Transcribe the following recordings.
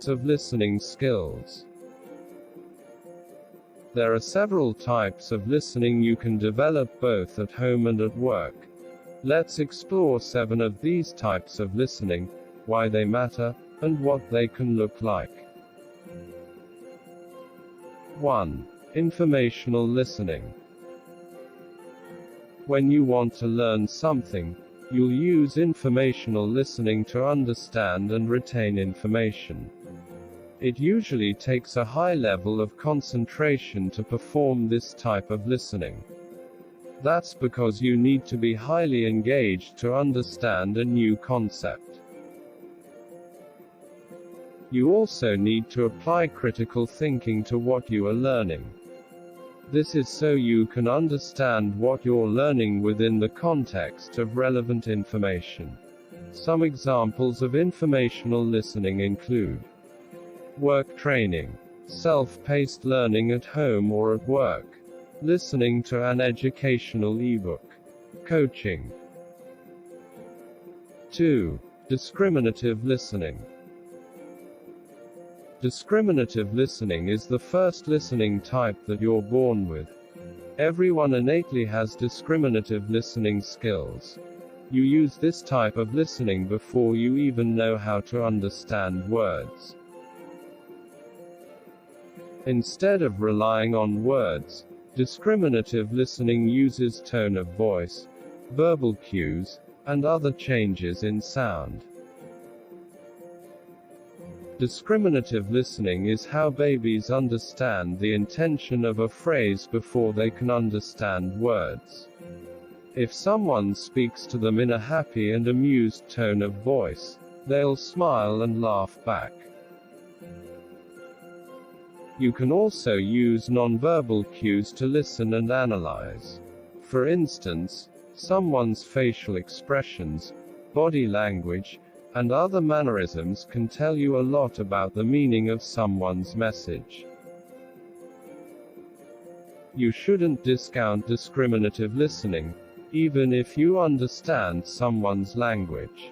of listening skills. There are several types of listening you can develop both at home and at work. Let's explore 7 of these types of listening, why they matter, and what they can look like. 1. Informational listening. When you want to learn something, you'll use informational listening to understand and retain information. It usually takes a high level of concentration to perform this type of listening. That's because you need to be highly engaged to understand a new concept. You also need to apply critical thinking to what you are learning. This is so you can understand what you're learning within the context of relevant information. Some examples of informational listening include work training, self-paced learning at home or at work, listening to an educational ebook, coaching. 2. Discriminative listening. Discriminative listening is the first listening type that you're born with. Everyone innately has discriminative listening skills. You use this type of listening before you even know how to understand words. Instead of relying on words, discriminative listening uses tone of voice, verbal cues, and other changes in sound. Discriminative listening is how babies understand the intention of a phrase before they can understand words. If someone speaks to them in a happy and amused tone of voice, they'll smile and laugh back. You can also use nonverbal cues to listen and analyze. For instance, someone's facial expressions, body language, and other mannerisms can tell you a lot about the meaning of someone's message. You shouldn't discount discriminative listening, even if you understand someone's language.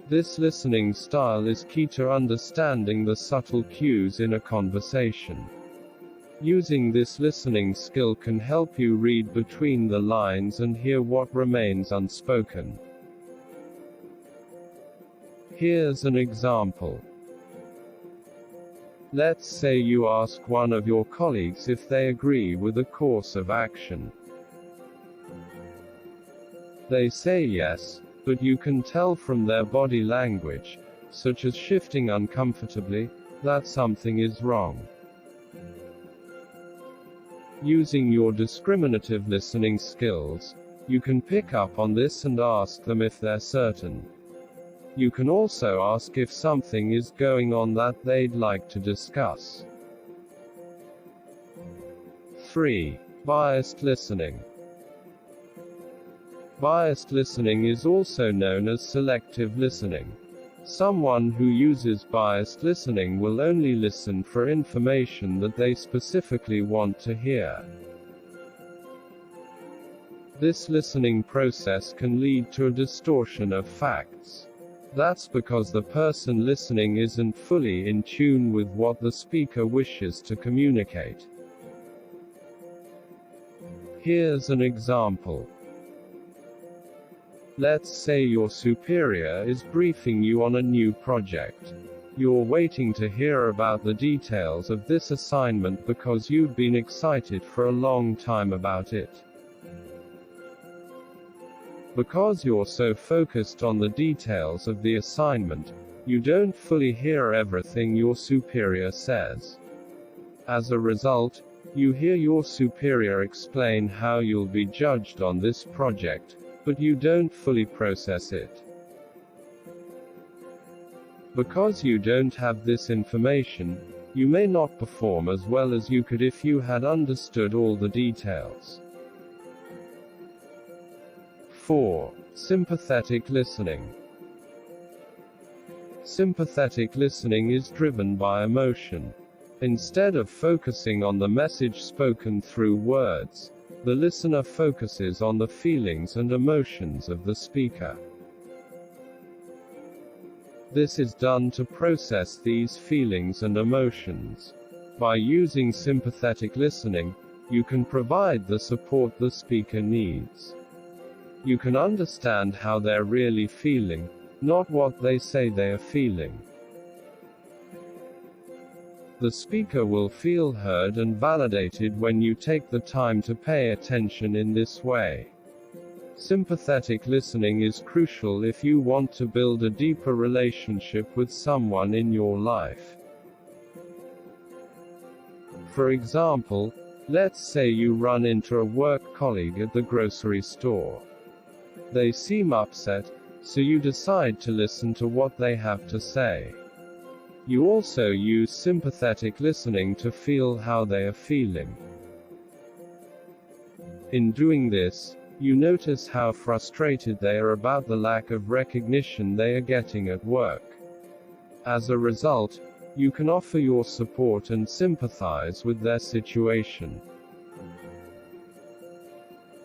This listening style is key to understanding the subtle cues in a conversation. Using this listening skill can help you read between the lines and hear what remains unspoken. Here's an example. Let's say you ask one of your colleagues if they agree with a course of action. They say yes, but you can tell from their body language, such as shifting uncomfortably, that something is wrong. Using your discriminative listening skills, you can pick up on this and ask them if they're certain. You can also ask if something is going on that they'd like to discuss. 3. Biased listening. Biased listening is also known as selective listening. Someone who uses biased listening will only listen for information that they specifically want to hear. This listening process can lead to a distortion of facts. That's because the person listening isn't fully in tune with what the speaker wishes to communicate. Here's an example. Let's say your superior is briefing you on a new project. You're waiting to hear about the details of this assignment because you've been excited for a long time about it. Because you're so focused on the details of the assignment, you don't fully hear everything your superior says. As a result, you hear your superior explain how you'll be judged on this project, but you don't fully process it. Because you don't have this information, you may not perform as well as you could if you had understood all the details. 4. Sympathetic listening. Sympathetic listening is driven by emotion. Instead of focusing on the message spoken through words, the listener focuses on the feelings and emotions of the speaker. This is done to process these feelings and emotions. By using sympathetic listening, you can provide the support the speaker needs. You can understand how they're really feeling, not what they say they are feeling. The speaker will feel heard and validated when you take the time to pay attention in this way. Sympathetic listening is crucial if you want to build a deeper relationship with someone in your life. For example, let's say you run into a work colleague at the grocery store. They seem upset, so you decide to listen to what they have to say. You also use sympathetic listening to feel how they are feeling. In doing this, you notice how frustrated they are about the lack of recognition they are getting at work. As a result, you can offer your support and sympathize with their situation.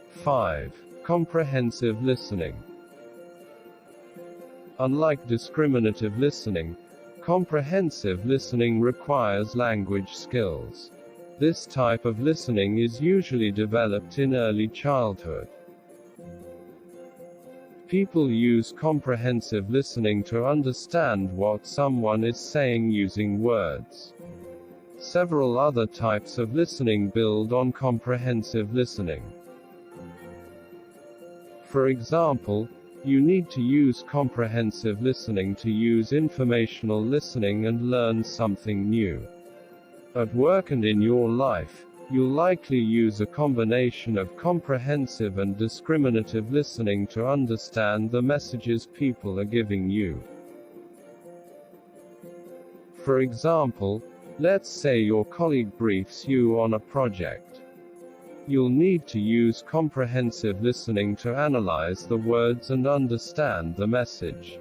5. Comprehensive listening. Unlike discriminative listening, comprehensive listening requires language skills. This type of listening is usually developed in early childhood. People use comprehensive listening to understand what someone is saying using words. Several other types of listening build on comprehensive listening. For example, you need to use comprehensive listening to use informational listening and learn something new. At work and in your life, you'll likely use a combination of comprehensive and discriminative listening to understand the messages people are giving you. For example, let's say your colleague briefs you on a project. You'll need to use comprehensive listening to analyze the words and understand the message.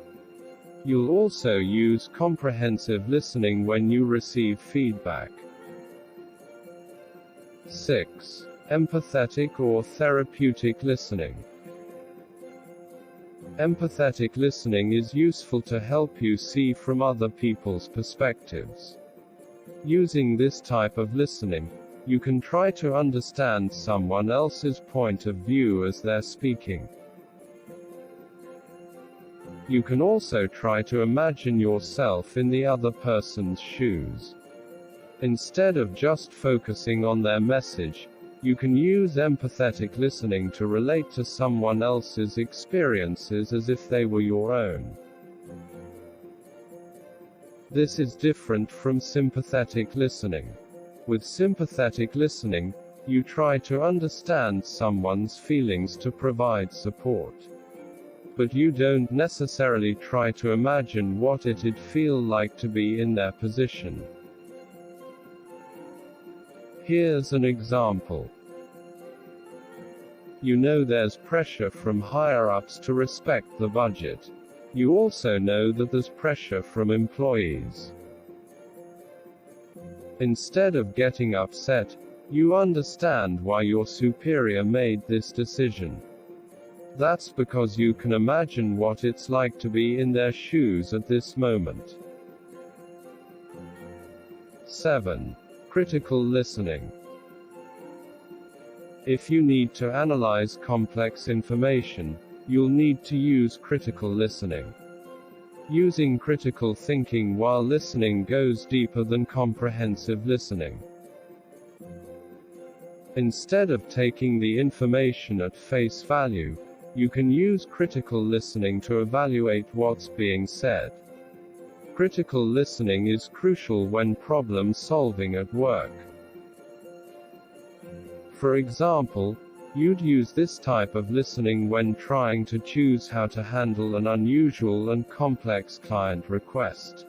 You'll also use comprehensive listening when you receive feedback. 6. Empathetic or therapeutic listening. Empathetic listening is useful to help you see from other people's perspectives. Using this type of listening, you can try to understand someone else's point of view as they're speaking. You can also try to imagine yourself in the other person's shoes. Instead of just focusing on their message, you can use empathetic listening to relate to someone else's experiences as if they were your own. This is different from sympathetic listening. With sympathetic listening, you try to understand someone's feelings to provide support. But you don't necessarily try to imagine what it'd feel like to be in their position. Here's an example. You know there's pressure from higher-ups to respect the budget. You also know that there's pressure from employees. Instead of getting upset, you understand why your superior made this decision. That's because you can imagine what it's like to be in their shoes at this moment. 7. Critical listening. If you need to analyze complex information, you'll need to use critical listening. Using critical thinking while listening goes deeper than comprehensive listening. Instead of taking the information at face value, you can use critical listening to evaluate what's being said. Critical listening is crucial when problem solving at work. For example, you'd use this type of listening when trying to choose how to handle an unusual and complex client request.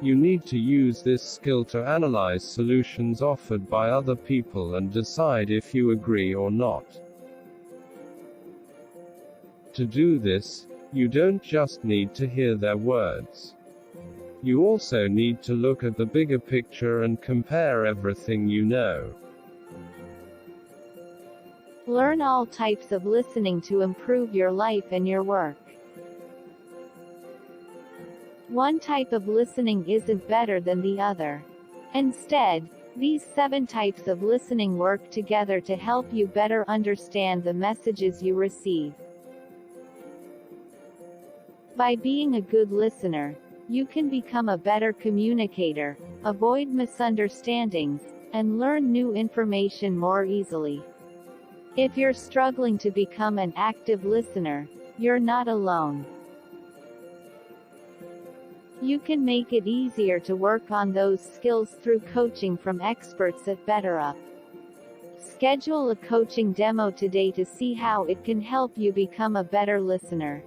You need to use this skill to analyze solutions offered by other people and decide if you agree or not. To do this, you don't just need to hear their words. You also need to look at the bigger picture and compare everything you know. Learn all types of listening to improve your life and your work. One type of listening isn't better than the other. Instead, these 7 types of listening work together to help you better understand the messages you receive. By being a good listener, you can become a better communicator, avoid misunderstandings, and learn new information more easily. If you're struggling to become an active listener, you're not alone. You can make it easier to work on those skills through coaching from experts at BetterUp. Schedule a coaching demo today to see how it can help you become a better listener.